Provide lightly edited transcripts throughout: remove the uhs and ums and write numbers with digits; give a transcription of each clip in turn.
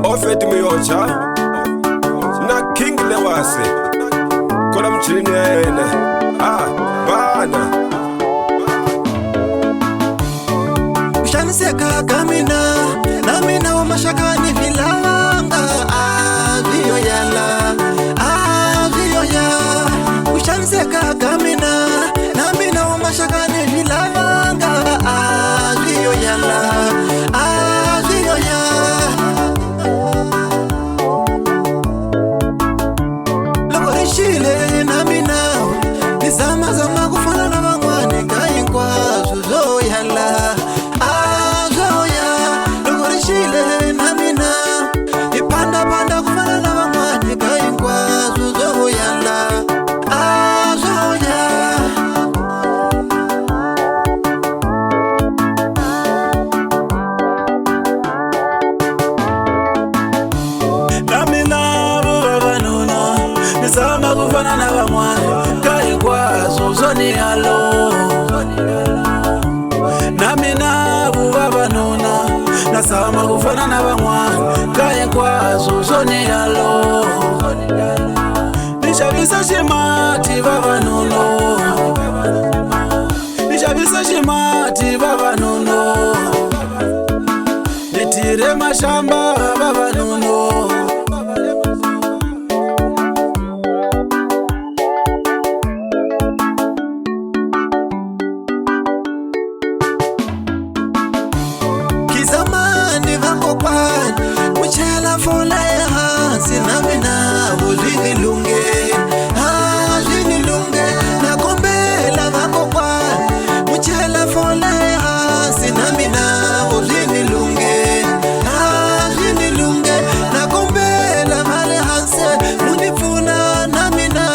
Ofet miyocha na King Lewase kola mchini ene bana Ushaniseka kamina na mina wa mashakani vilanga vio yala vio ya Ushaniseka kamina na mina wa mashakani vilanga vio yala vio ya Loko ishile na mina nizama zama kufana na wangwane kainkwa zuzo yala Shile na mina ipanda panda kufana na wangwane kainkwa zuzo yala zoya na mina buba nuna nisama kufana na wangwane kainkwa zuzo ni yalo na mina buba nuna nasama kufana na wangwane kaya kwazo zone yalo Nishabisa shimati baba nuno Nishabisa shimati baba nuno Nitire mashamba baba nuno Kizamani vako kwani Mchela fola ya hansi na mina Uzini lunge Uzini lunge Na kombela vako kwani Mchela fola ya hansi na mina Uzini lunge Uzini lunge Na kombela vale hansi Munifuna na mina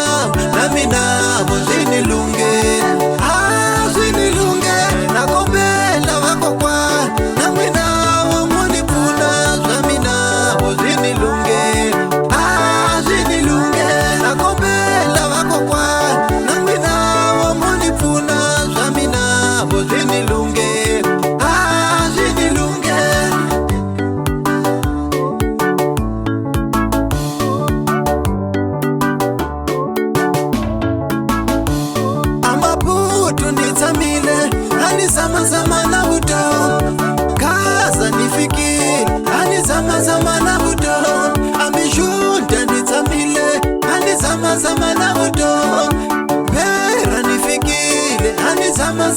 Uzini lunge Uzini lunge Na kombela vako kwani Zama na buto Kaza nifikiri Ani zama na buto Amishunta nitamile Ani zama na buto Pera nifikiri Ani zama